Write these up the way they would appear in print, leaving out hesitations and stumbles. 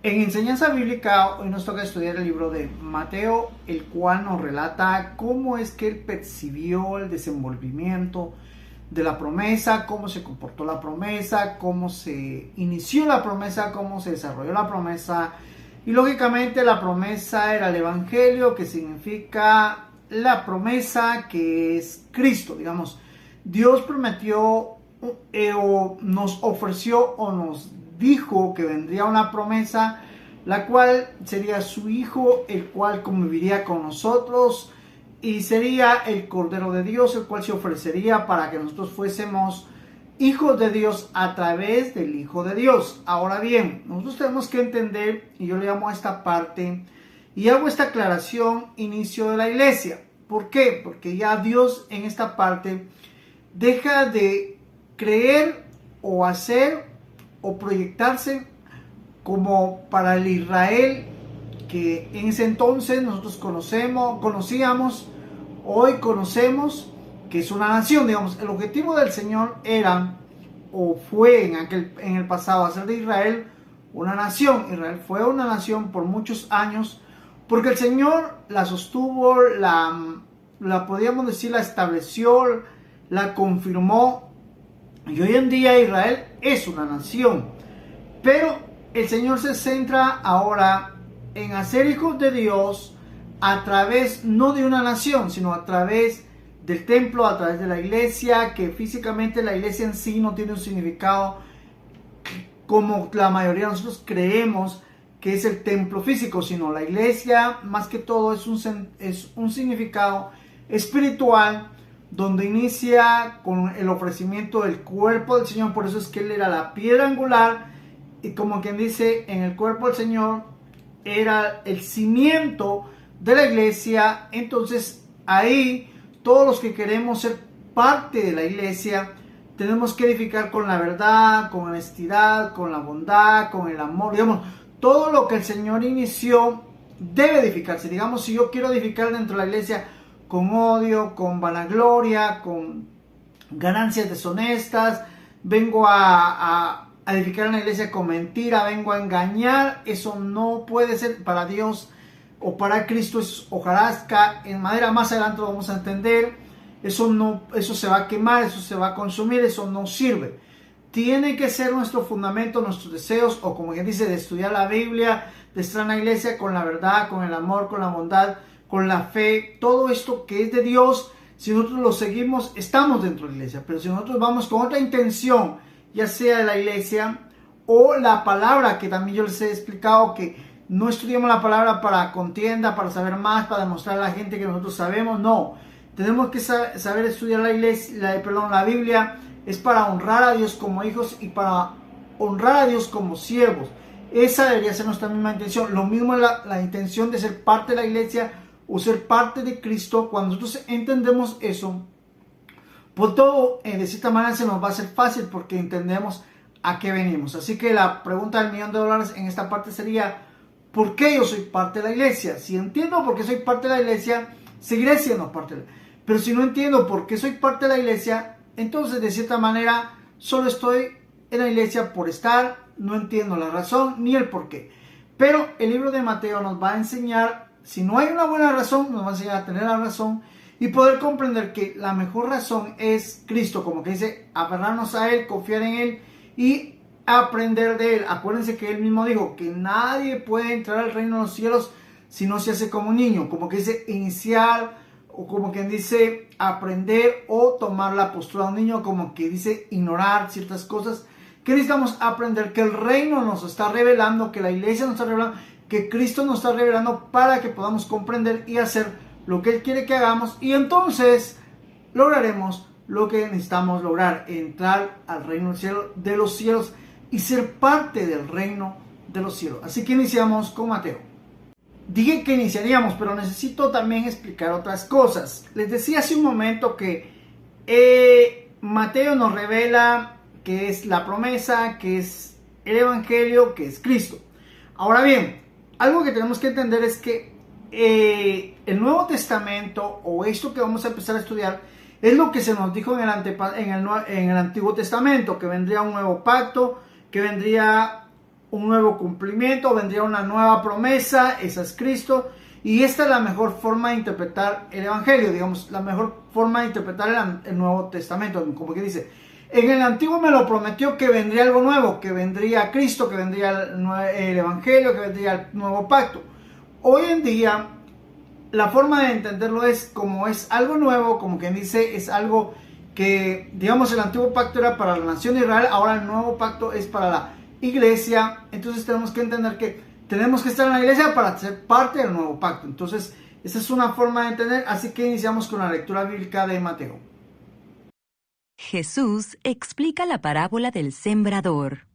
En enseñanza bíblica hoy nos toca estudiar el libro de Mateo, el cual nos relata cómo es que él percibió el desenvolvimiento de la promesa, cómo se comportó la promesa, cómo se inició la promesa, cómo se desarrolló la promesa. Y lógicamente la promesa era el Evangelio, que significa la promesa que es Cristo. Digamos, Dios prometió o nos ofreció o nos dijo que vendría una promesa, la cual sería su Hijo, el cual conviviría con nosotros y sería el Cordero de Dios, el cual se ofrecería para que nosotros fuésemos hijos de Dios a través del Hijo de Dios. Ahora bien, nosotros tenemos que entender, y yo le llamo a esta parte, y hago esta aclaración, inicio de la iglesia. ¿Por qué? Porque ya Dios en esta parte deja de creer o hacer o proyectarse como para el Israel que en ese entonces nosotros conocíamos, hoy conocemos que es una nación. Digamos, el objetivo del Señor era o fue en el pasado hacer de Israel una nación. Israel fue una nación por muchos años porque el Señor la sostuvo, la podríamos decir, la estableció, la confirmó, y hoy en día Israel es una nación. Pero el Señor se centra ahora en hacer hijos de Dios a través no de una nación, sino a través del templo, a través de la iglesia, que físicamente la iglesia en sí no tiene un significado como la mayoría de nosotros creemos que es el templo físico, sino la iglesia más que todo es un significado espiritual, donde inicia con el ofrecimiento del cuerpo del Señor. Por eso es que Él era la piedra angular, y como quien dice, en el cuerpo del Señor era el cimiento de la iglesia. Entonces ahí todos los que queremos ser parte de la iglesia tenemos que edificar con la verdad, con honestidad, con la bondad, con el amor. Digamos, todo lo que el Señor inició debe edificarse. Digamos, si yo quiero edificar dentro de la iglesia con odio, con vanagloria, con ganancias deshonestas, vengo a edificar una iglesia con mentira, vengo a engañar, eso no puede ser para Dios o para Cristo. Es hojarasca en madera. Más adelante lo vamos a entender. Eso se va a quemar, eso se va a consumir, eso no sirve. Tiene que ser nuestro fundamento, nuestros deseos, o como quien dice, de estudiar la Biblia, de estar en la iglesia con la verdad, con el amor, con la bondad, con la fe. Todo esto que es de Dios, si nosotros lo seguimos, estamos dentro de la iglesia. Pero si nosotros vamos con otra intención, ya sea de la iglesia o la palabra, que también yo les he explicado que no estudiamos la palabra para contienda, para saber más, para demostrar a la gente que nosotros sabemos. No, tenemos que saber estudiar la Biblia. Es para honrar a Dios como hijos y para honrar a Dios como siervos. Esa debería ser nuestra misma intención. Lo mismo es la intención de ser parte de la iglesia o ser parte de Cristo. Cuando nosotros entendemos eso, por todo, de cierta manera se nos va a hacer fácil porque entendemos a qué venimos. Así que la pregunta del $1.000.000 en esta parte sería: ¿por qué yo soy parte de la iglesia? Si entiendo por qué soy parte de la iglesia, seguiré siendo parte de la iglesia. Pero si no entiendo por qué soy parte de la iglesia, entonces de cierta manera solo estoy en la iglesia por estar, no entiendo la razón ni el por qué. Pero el libro de Mateo nos va a enseñar, si no hay una buena razón, nos va a enseñar a tener la razón y poder comprender que la mejor razón es Cristo, como que dice, aferrarnos a Él, confiar en Él y aprender de Él. Acuérdense que Él mismo dijo que nadie puede entrar al reino de los cielos si no se hace como un niño, como que dice iniciar, o como quien dice aprender o tomar la postura de un niño, como que dice ignorar ciertas cosas que necesitamos aprender, que el reino nos está revelando, que la iglesia nos está revelando, que Cristo nos está revelando, para que podamos comprender y hacer lo que Él quiere que hagamos, y entonces lograremos lo que necesitamos lograr: entrar al reino de los cielos y ser parte del reino de los cielos. Así que iniciamos con Mateo. Dije que iniciaríamos, pero necesito también explicar otras cosas. Les decía hace un momento que Mateo nos revela que es la promesa, que es el Evangelio, que es Cristo. Ahora bien, algo que tenemos que entender es que el Nuevo Testamento, o esto que vamos a empezar a estudiar, es lo que se nos dijo en el Antiguo Testamento, que vendría un nuevo pacto, que vendría un nuevo cumplimiento, vendría una nueva promesa, esa es Cristo. Y esta es la mejor forma de interpretar el Evangelio, digamos, la mejor forma de interpretar el Nuevo Testamento, como que dice, en el Antiguo me lo prometió que vendría algo nuevo, que vendría Cristo, que vendría el Evangelio, que vendría el nuevo pacto. Hoy en día, la forma de entenderlo es como es algo nuevo, como quien dice, es algo que, digamos, el Antiguo Pacto era para la nación de Israel, ahora el Nuevo Pacto es para la iglesia. Entonces tenemos que entender que tenemos que estar en la iglesia para ser parte del Nuevo Pacto. Entonces, esa es una forma de entender, así que iniciamos con la lectura bíblica de Mateo. Jesús explica la parábola del sembrador.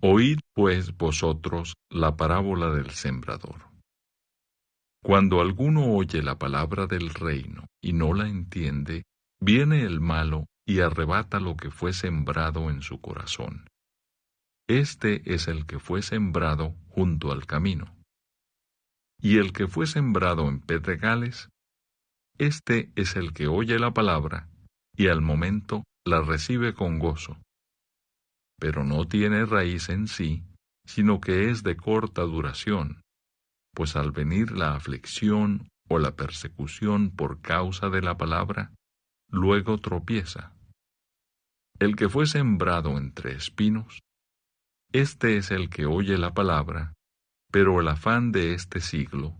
Oíd pues vosotros la parábola del sembrador. Cuando alguno oye la palabra del reino y no la entiende, viene el malo y arrebata lo que fue sembrado en su corazón. Este es el que fue sembrado junto al camino. Y el que fue sembrado en pedregales, este es el que oye la palabra y al momento la recibe con gozo. Pero no tiene raíz en sí, sino que es de corta duración, pues al venir la aflicción o la persecución por causa de la palabra, luego tropieza. El que fue sembrado entre espinos, este es el que oye la palabra, pero el afán de este siglo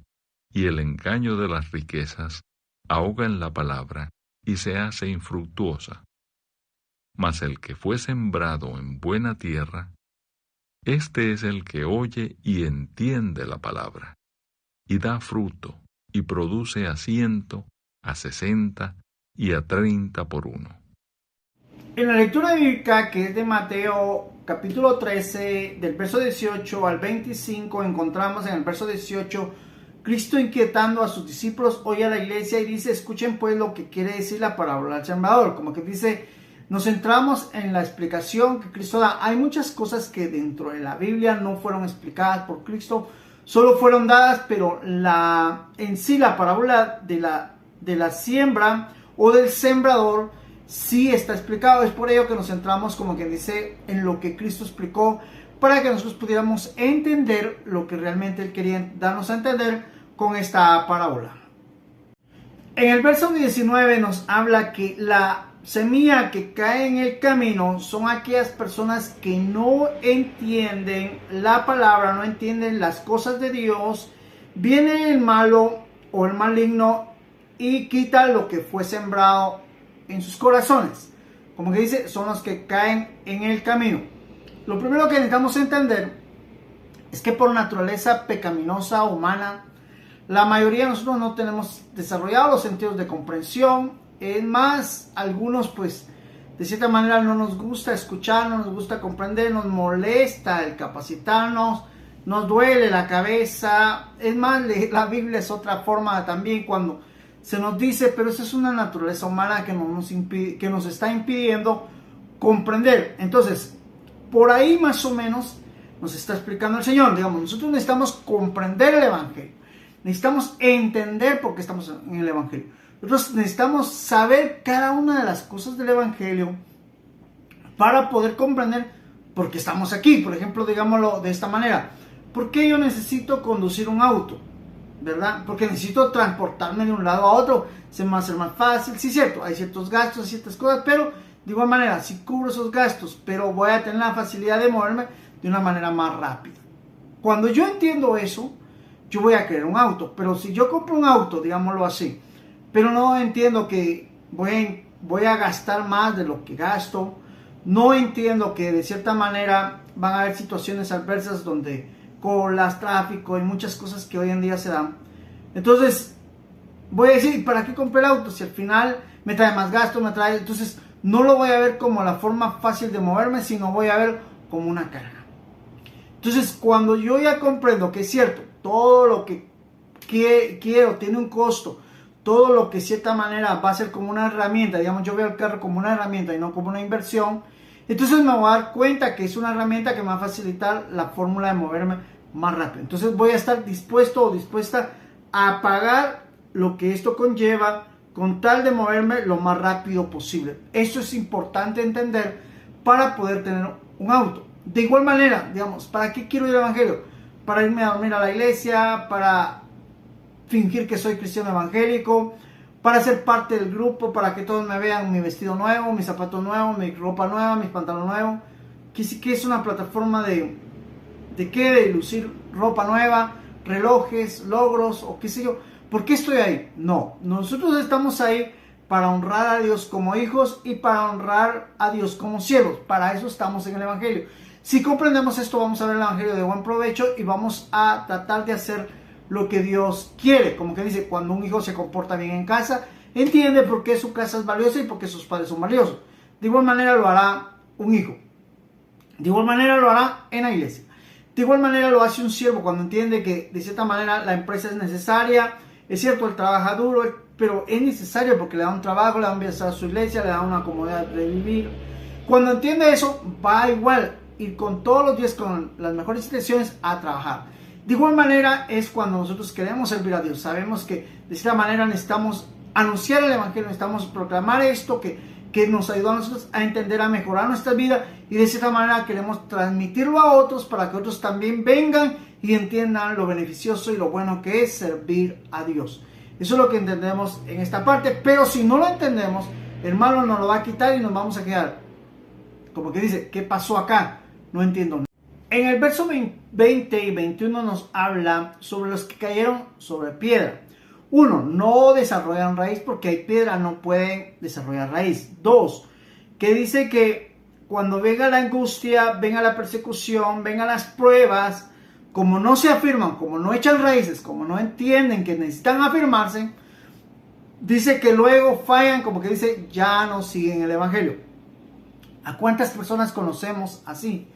y el engaño de las riquezas ahogan la palabra y se hace infructuosa. Mas el que fue sembrado en buena tierra, este es el que oye y entiende la palabra, y da fruto, y produce a 100, a 60 y a 30 por uno. En la lectura bíblica, que es de Mateo capítulo 13, del verso 18 al 25, encontramos en el verso 18, Cristo inquietando a sus discípulos, oye a la iglesia y dice, escuchen pues lo que quiere decir la parábola del sembrador. Como que dice, nos centramos en la explicación que Cristo da. Hay muchas cosas que dentro de la Biblia no fueron explicadas por Cristo, solo fueron dadas, pero en sí la parábola de la siembra o del sembrador sí está explicado. Es por ello que nos centramos, como quien dice, en lo que Cristo explicó, para que nosotros pudiéramos entender lo que realmente Él quería darnos a entender con esta parábola. En el verso 19 nos habla que la semilla que cae en el camino son aquellas personas que no entienden la palabra, no entienden las cosas de Dios. Viene el malo o el maligno y quita lo que fue sembrado en sus corazones. Como que dice, son los que caen en el camino. Lo primero que necesitamos entender es que por naturaleza pecaminosa humana, la mayoría de nosotros no tenemos desarrollados los sentidos de comprensión. Es más, algunos pues de cierta manera no nos gusta escuchar, no nos gusta comprender, nos molesta el capacitarnos, nos duele la cabeza. Es más, la Biblia es otra forma también cuando se nos dice, pero eso es una naturaleza humana que nos está impidiendo comprender. Entonces, por ahí más o menos nos está explicando el Señor. Digamos, nosotros necesitamos comprender el Evangelio. Necesitamos entender por qué estamos en el Evangelio. Nosotros necesitamos saber cada una de las cosas del Evangelio para poder comprender por qué estamos aquí. Por ejemplo, digámoslo de esta manera. ¿Por qué yo necesito conducir un auto? ¿Verdad? Porque necesito transportarme de un lado a otro. Se me va a hacer más fácil. Sí, cierto, hay ciertos gastos, ciertas cosas, pero de igual manera, sí cubro esos gastos, pero voy a tener la facilidad de moverme de una manera más rápida. Cuando yo entiendo eso, yo voy a querer un auto. Pero si yo compro un auto, digámoslo así, pero no entiendo que voy a gastar más de lo que gasto, no entiendo que de cierta manera van a haber situaciones adversas donde colas, tráfico y muchas cosas que hoy en día se dan. Entonces voy a decir, ¿para qué compré el auto? Si al final me trae más gasto, entonces no lo voy a ver como la forma fácil de moverme, sino voy a ver como una carga. Entonces, cuando yo ya comprendo que es cierto, todo lo que quiero tiene un costo, todo lo que de cierta manera va a ser como una herramienta, digamos, yo veo el carro como una herramienta y no como una inversión, entonces me voy a dar cuenta que es una herramienta que me va a facilitar la fórmula de moverme más rápido. Entonces voy a estar dispuesto o dispuesta a pagar lo que esto conlleva con tal de moverme lo más rápido posible. Eso es importante entender para poder tener un auto. De igual manera, digamos, ¿para qué quiero ir al evangelio? Para irme a dormir a la iglesia, para fingir que soy cristiano evangélico, para ser parte del grupo, para que todos me vean mi vestido nuevo, mis zapatos nuevos, mi ropa nueva, mis pantalones nuevos. Que es una plataforma de qué, de lucir ropa nueva, relojes, logros o qué sé yo. ¿Por qué estoy ahí? No, nosotros estamos ahí para honrar a Dios como hijos y para honrar a Dios como siervos. Para eso estamos en el evangelio. Si comprendemos esto, vamos a ver el evangelio de buen provecho y vamos a tratar de hacer lo que Dios quiere. Como que dice, cuando un hijo se comporta bien en casa, entiende por qué su casa es valiosa y por qué sus padres son valiosos. De igual manera lo hará un hijo. De igual manera lo hará en la iglesia. De igual manera lo hace un siervo cuando entiende que de cierta manera la empresa es necesaria. Es cierto, él trabaja duro, pero es necesario porque le da un trabajo, le da un bienestar a su iglesia, le da una comodidad de vivir. Cuando entiende eso, va igual ir con todos los días con las mejores intenciones a trabajar. De igual manera es cuando nosotros queremos servir a Dios. Sabemos que de cierta manera necesitamos anunciar el evangelio, necesitamos proclamar esto que nos ayuda a nosotros a entender, a mejorar nuestra vida, y de cierta manera queremos transmitirlo a otros para que otros también vengan y entiendan lo beneficioso y lo bueno que es servir a Dios. Eso es lo que entendemos en esta parte, pero si no lo entendemos, el malo nos lo va a quitar y nos vamos a quedar como que dice, ¿qué pasó acá? No entiendo. En el verso 20 y 21 nos habla sobre los que cayeron sobre piedra. 1. No desarrollan raíz porque hay piedra, no pueden desarrollar raíz. 2. Que dice que cuando venga la angustia, venga la persecución, vengan las pruebas, como no se afirman, como no echan raíces, como no entienden que necesitan afirmarse, dice que luego fallan, como que dice, ya no siguen el evangelio. ¿A cuántas personas conocemos así?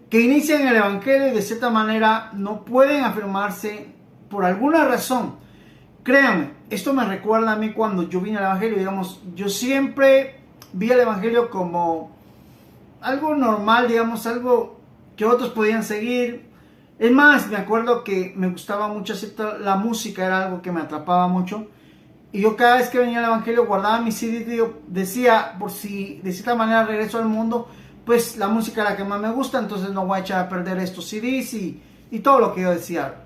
Que inician el evangelio y de cierta manera no pueden afirmarse por alguna razón. Créanme, esto me recuerda a mí cuando yo vine al evangelio. Digamos, yo siempre vi el evangelio como algo normal, digamos, algo que otros podían seguir. Es más, me acuerdo que me gustaba mucho la música, era algo que me atrapaba mucho. Y yo cada vez que venía al evangelio guardaba mi CD y yo decía, por si de cierta manera regreso al mundo, pues la música es la que más me gusta, entonces no voy a echar a perder estos CDs y todo lo que yo decía.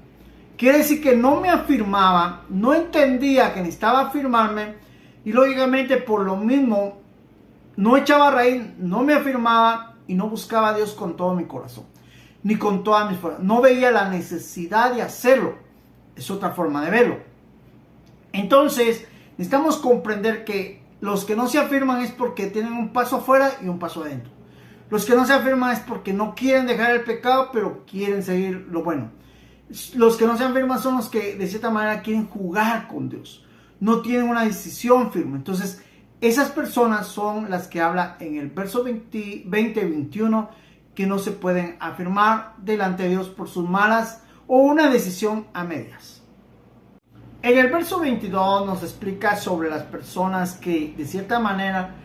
Quiere decir que no me afirmaba, no entendía que necesitaba afirmarme y lógicamente por lo mismo no echaba raíz, no me afirmaba y no buscaba a Dios con todo mi corazón, ni con todas mis fuerzas. No veía la necesidad de hacerlo. Es otra forma de verlo. Entonces, necesitamos comprender que los que no se afirman es porque tienen un paso afuera y un paso adentro. Los que no se afirman es porque no quieren dejar el pecado, pero quieren seguir lo bueno. Los que no se afirman son los que de cierta manera quieren jugar con Dios. No tienen una decisión firme. Entonces, esas personas son las que habla en el verso 20-21 que no se pueden afirmar delante de Dios por sus malas o una decisión a medias. En el verso 22 nos explica sobre las personas que de cierta manera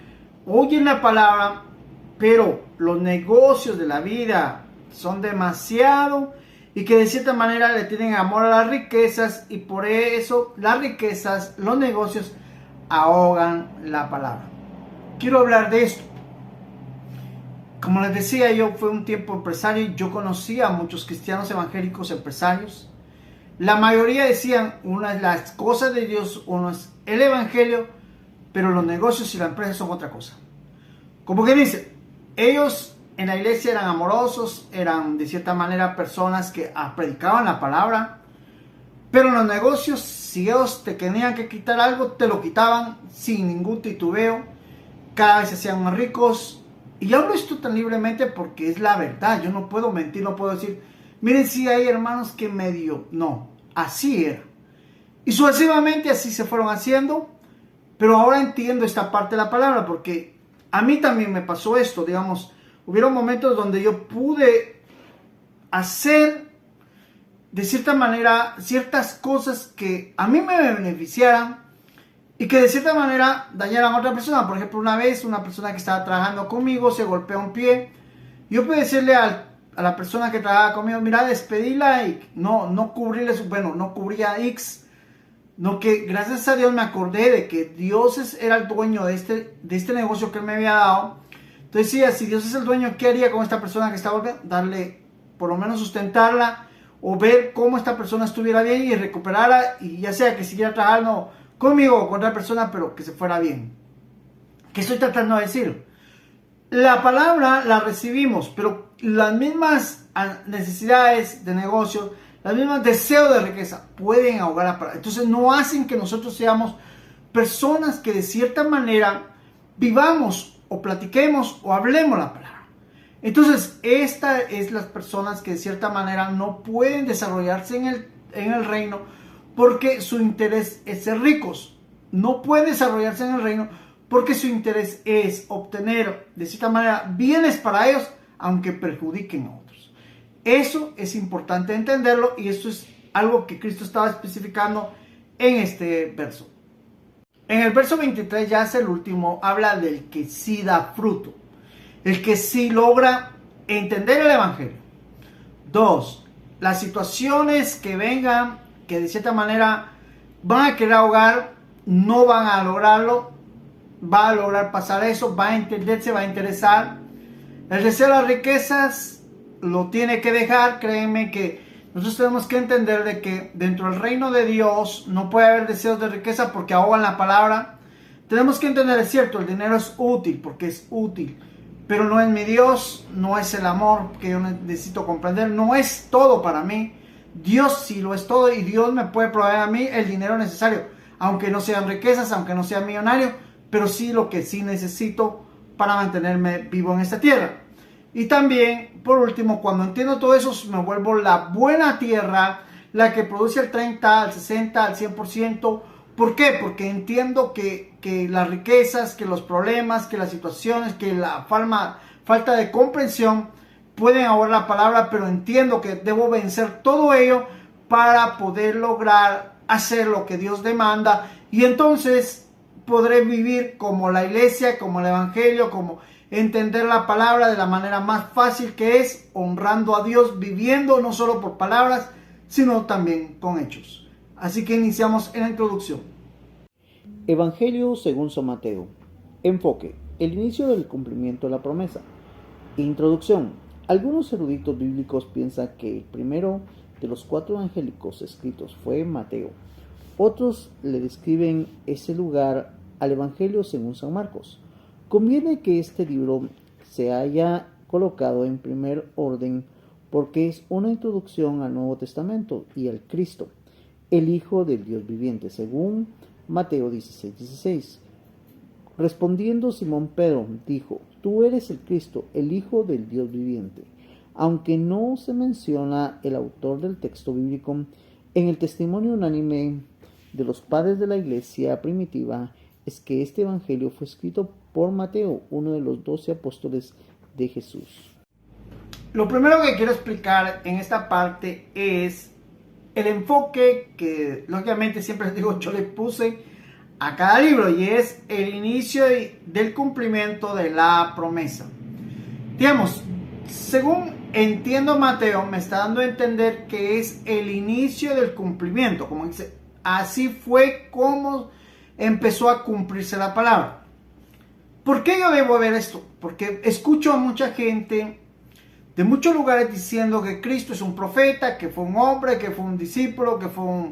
oyen la palabra, pero los negocios de la vida son demasiado y que de cierta manera le tienen amor a las riquezas y por eso las riquezas, los negocios ahogan la palabra. Quiero hablar de esto. Como les decía, yo fui un tiempo empresario y yo conocí a muchos cristianos evangélicos empresarios. La mayoría decían, una es las cosas de Dios, uno es el evangelio, pero los negocios y la empresa son otra cosa. Como que dice, ellos en la iglesia eran amorosos, eran de cierta manera personas que predicaban la palabra, pero en los negocios, si ellos te tenían que quitar algo, te lo quitaban sin ningún titubeo, cada vez se hacían más ricos. Y hablo esto tan libremente porque es la verdad, yo no puedo mentir, no puedo decir, miren si hay hermanos que medio, no, así era. Y sucesivamente así se fueron haciendo, pero ahora entiendo esta parte de la palabra porque a mí también me pasó esto, digamos, hubieron momentos donde yo pude hacer de cierta manera ciertas cosas que a mí me beneficiaran y que de cierta manera dañaran a otra persona. Por ejemplo, una vez una persona que estaba trabajando conmigo se golpeó un pie. Yo pude decirle a la persona que trabajaba conmigo, mira, despedíla y no cubrirle no cubría X. No, que gracias a Dios me acordé de que Dios era el dueño de este negocio que él me había dado. Entonces decía, si Dios es el dueño, ¿qué haría con esta persona que está volviendo? Darle, por lo menos sustentarla, o ver cómo esta persona estuviera bien y recuperara, y ya sea que siguiera trabajando conmigo o con otra persona, pero que se fuera bien. ¿Qué estoy tratando de decir? La palabra la recibimos, pero las mismas necesidades de negocio, los mismos deseos de riqueza pueden ahogar la palabra. Entonces no hacen que nosotros seamos personas que de cierta manera vivamos o platiquemos o hablemos la palabra. Entonces estas es las personas que de cierta manera no pueden desarrollarse en el reino porque su interés es ser ricos. No pueden desarrollarse en el reino porque su interés es obtener de cierta manera bienes para ellos, aunque perjudiquen a otros. Eso es importante entenderlo y esto es algo que Cristo estaba especificando en este verso. En el verso 23, ya es el último, habla del que sí da fruto, el que sí logra entender el evangelio. 2, las situaciones que vengan, que de cierta manera van a querer ahogar, no van a lograrlo, va a lograr pasar eso, va a entenderse, va a interesar. El deseo de las riquezas lo tiene que dejar. Créanme que nosotros tenemos que entender de que dentro del reino de Dios no puede haber deseos de riqueza porque ahogan la palabra. Tenemos que entender, es cierto, el dinero es útil porque es útil, pero no es mi Dios, no es el amor que yo necesito comprender, no es todo para mí. Dios sí lo es todo y Dios me puede proveer a mí el dinero necesario, aunque no sean riquezas, aunque no sea millonario, pero sí lo que sí necesito para mantenerme vivo en esta tierra. Y también, por último, cuando entiendo todo eso, me vuelvo la buena tierra, la que produce al 30, al 60, al 100%. ¿Por qué? Porque entiendo que las riquezas, que los problemas, que las situaciones, que la falta de comprensión pueden ahogar la palabra, pero entiendo que debo vencer todo ello para poder lograr hacer lo que Dios demanda. Y entonces podré vivir como la iglesia, como el evangelio, como entender la palabra de la manera más fácil, que es honrando a Dios, viviendo no solo por palabras, sino también con hechos. Así que iniciamos en la introducción. Evangelio según San Mateo. Enfoque: el inicio del cumplimiento de la promesa. Introducción. Algunos eruditos bíblicos piensan que el primero de los 4 evangélicos escritos fue Mateo. Otros le describen ese lugar al Evangelio según San Marcos. Conviene que este libro se haya colocado en primer orden porque es una introducción al Nuevo Testamento y al Cristo, el Hijo del Dios viviente, según Mateo 16:16. Respondiendo Simón Pedro, dijo: Tú eres el Cristo, el Hijo del Dios viviente. Aunque no se menciona el autor del texto bíblico, en el testimonio unánime de los padres de la iglesia primitiva es que este evangelio fue escrito por Mateo, uno de los 12 apóstoles de Jesús. Lo primero que quiero explicar en esta parte es el enfoque que lógicamente siempre les digo yo le puse a cada libro, y es el inicio del cumplimiento de la promesa. Digamos, según entiendo Mateo, me está dando a entender que es el inicio del cumplimiento, como dice, así fue como empezó a cumplirse la palabra. ¿Por qué yo debo ver esto? Porque escucho a mucha gente de muchos lugares diciendo que Cristo es un profeta, que fue un hombre, que fue un discípulo, que fue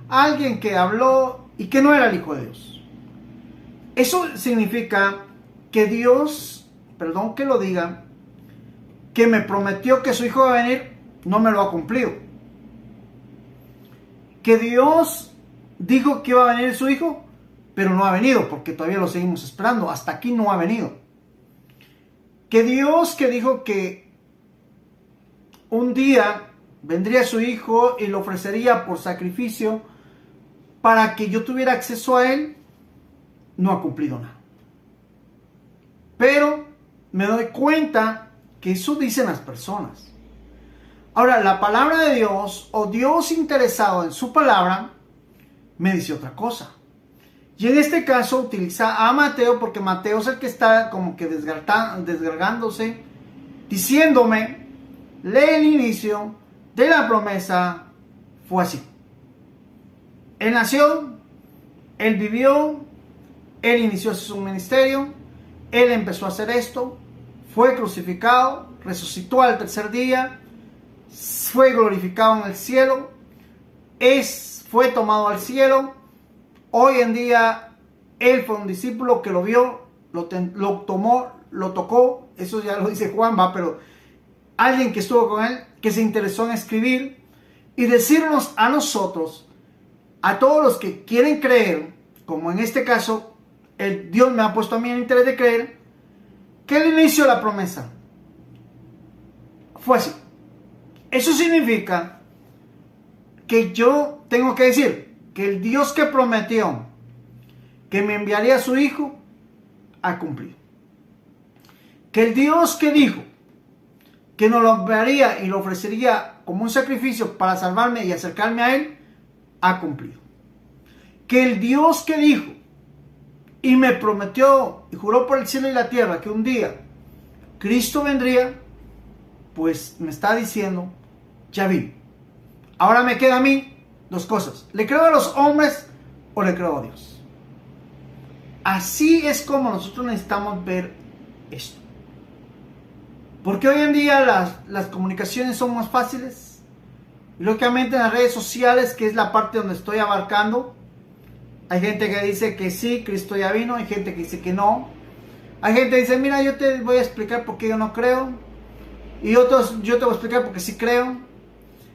alguien que habló y que no era el Hijo de Dios. Eso significa que Dios, perdón que lo diga, que me prometió que su Hijo iba a venir, no me lo ha cumplido. Que Dios dijo que iba a venir su Hijo, pero no ha venido, porque todavía lo seguimos esperando. Hasta aquí no ha venido. Que Dios que dijo que un día vendría su Hijo y lo ofrecería por sacrificio para que yo tuviera acceso a Él, no ha cumplido nada. Pero me doy cuenta que eso dicen las personas. Ahora, la palabra de Dios, o Dios interesado en su palabra, me dice otra cosa. Y en este caso utiliza a Mateo, porque Mateo es el que está como que desgargándose, diciéndome: lee el inicio de la promesa, fue así. Él nació, él vivió, él inició su ministerio, él empezó a hacer esto, fue crucificado, resucitó al tercer día, fue glorificado en el cielo, fue tomado al cielo. Hoy en día él fue un discípulo que lo vio, lo tomó, lo tocó, eso ya lo dice Juan, pero alguien que estuvo con él, que se interesó en escribir y decirnos a nosotros, a todos los que quieren creer, como en este caso, Dios me ha puesto a mí el interés de creer, que el inicio de la promesa fue así. Eso significa que yo tengo que decir que el Dios que prometió que me enviaría a su Hijo, ha cumplido. Que el Dios que dijo que nos lo enviaría y lo ofrecería como un sacrificio para salvarme y acercarme a Él, ha cumplido. Que el Dios que dijo y me prometió y juró por el cielo y la tierra que un día Cristo vendría, pues me está diciendo, ya vi. Ahora me queda a mí dos cosas. ¿Le creo a los hombres o le creo a Dios? Así es como nosotros necesitamos ver esto. Porque hoy en día las comunicaciones son más fáciles. Y lógicamente en las redes sociales, que es la parte donde estoy abarcando, hay gente que dice que sí, Cristo ya vino. Hay gente que dice que no. Hay gente que dice, mira, yo te voy a explicar por qué yo no creo. Y otros, yo te voy a explicar por qué sí creo.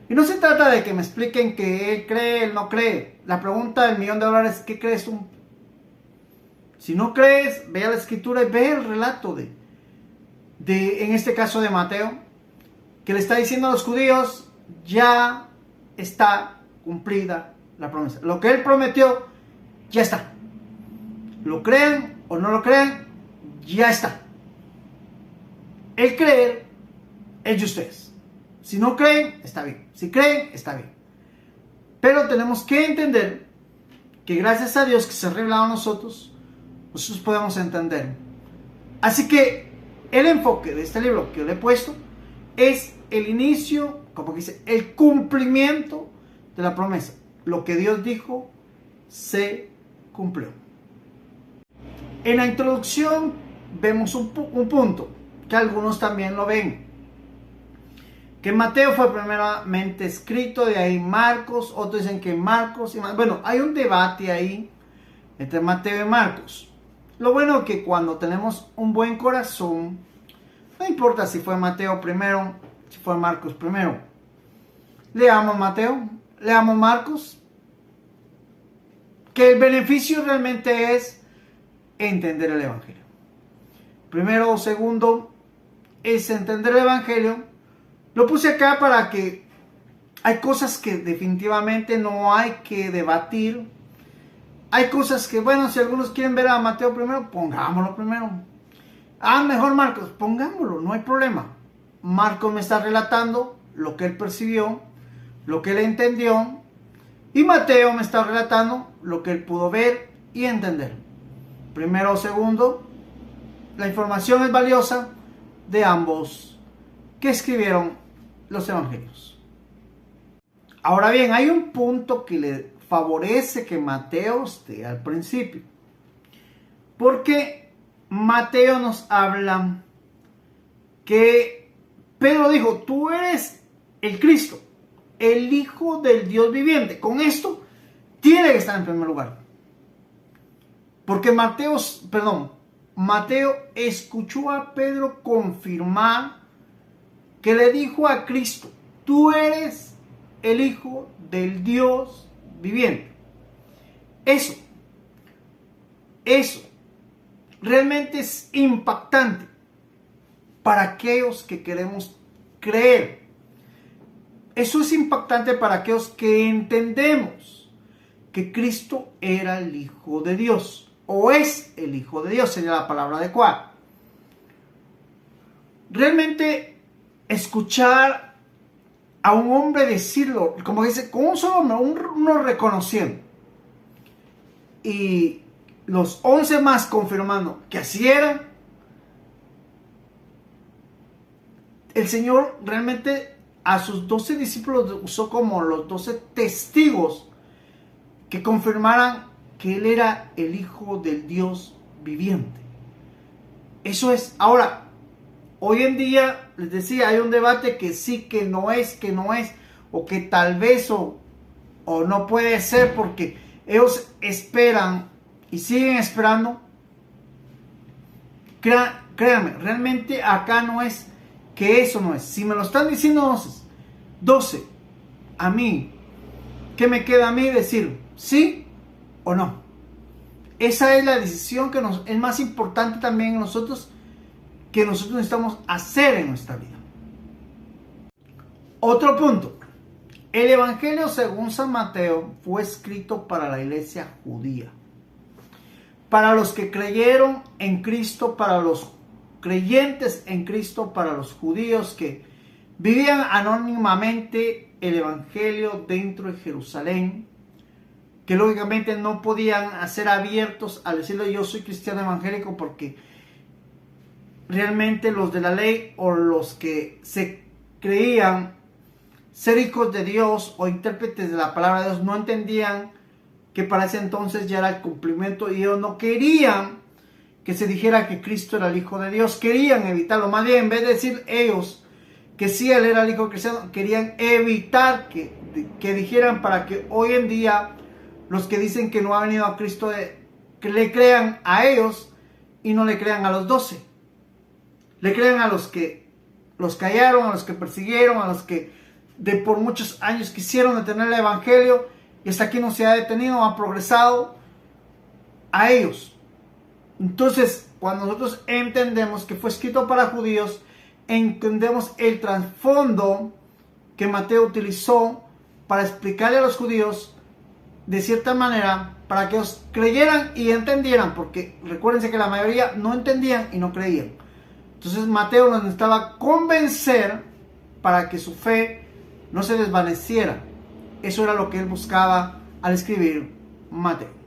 Y no se trata de que me expliquen que él cree, él no cree. La pregunta del $1.000.000 es, ¿qué crees tú? Si no crees, ve a la escritura y ve el relato en este caso de Mateo, que le está diciendo a los judíos, ya está cumplida la promesa. Lo que él prometió, ya está. Lo crean o no lo crean, ya está. El creer es de ustedes. Si no creen, está bien. Si creen, está bien. Pero tenemos que entender que gracias a Dios que se ha revelado a nosotros podemos entender. Así que el enfoque de este libro que yo le he puesto es el inicio, como dice, el cumplimiento de la promesa. Lo que Dios dijo se cumplió. En la introducción vemos un punto que algunos también lo ven. Que Mateo fue primeramente escrito, de ahí Marcos, otros dicen que Marcos. Bueno, hay un debate ahí entre Mateo y Marcos. Lo bueno es que cuando tenemos un buen corazón, no importa si fue Mateo primero, si fue Marcos primero. Leamos Mateo, leamos Marcos. Que el beneficio realmente es entender el Evangelio. Primero o segundo es entender el Evangelio. Lo puse acá para que hay cosas que definitivamente no hay que debatir. Hay cosas que, bueno, si algunos quieren ver a Mateo primero, pongámoslo primero. Mejor Marcos, pongámoslo, no hay problema. Marcos me está relatando lo que él percibió, lo que él entendió. Y Mateo me está relatando lo que él pudo ver y entender. Primero o segundo, la información es valiosa de ambos que escribieron los evangelios. Ahora bien, hay un punto que le favorece que Mateo esté al principio. Porque Mateo nos habla que Pedro dijo, tú eres el Cristo, el Hijo del Dios viviente. Con esto tiene que estar en primer lugar. Porque Mateo escuchó a Pedro confirmar que le dijo a Cristo, tú eres el Hijo del Dios viviente. Eso realmente es impactante para aquellos que queremos creer. Eso es impactante para aquellos que entendemos que Cristo era el Hijo de Dios, o es el Hijo de Dios, sería la palabra adecuada. Realmente escuchar a un hombre decirlo, como dice, con un solo hombre, uno reconociendo, y los 11 más confirmando que así era, el Señor realmente a sus 12 discípulos usó como los 12 testigos que confirmaran que Él era el Hijo del Dios viviente. Eso es. Ahora, Hoy en día, les decía, hay un debate que sí, que no es, o que tal vez o no puede ser, porque ellos esperan y siguen esperando. Créanme, realmente acá no es que eso no es. Si me lo están diciendo 12, a mí, ¿qué me queda a mí decir sí o no? Esa es la decisión que es más importante también en nosotros, que nosotros necesitamos hacer en nuestra vida. Otro punto. El Evangelio según San Mateo fue escrito para la iglesia judía, para los que creyeron en Cristo, para los creyentes en Cristo, para los judíos que vivían anónimamente el Evangelio dentro de Jerusalén, que lógicamente no podían ser abiertos al decirle yo soy cristiano evangélico, porque realmente los de la ley o los que se creían ser hijos de Dios o intérpretes de la palabra de Dios no entendían que para ese entonces ya era el cumplimiento, y ellos no querían que se dijera que Cristo era el Hijo de Dios, querían evitarlo. Más bien, en vez de decir ellos que sí, Él era el Hijo cristiano, querían evitar que dijeran, para que hoy en día los que dicen que no ha venido a Cristo, que le crean a ellos y no le crean a los 12. Le crean a los que los callaron, a los que persiguieron, a los que por muchos años quisieron detener el Evangelio y hasta aquí no se ha detenido, ha progresado, a ellos. Entonces, cuando nosotros entendemos que fue escrito para judíos, entendemos el trasfondo que Mateo utilizó para explicarle a los judíos de cierta manera, para que ellos creyeran y entendieran, porque recuérdense que la mayoría no entendían y no creían. Entonces Mateo nos necesitaba convencer para que su fe no se desvaneciera. Eso era lo que él buscaba al escribir Mateo.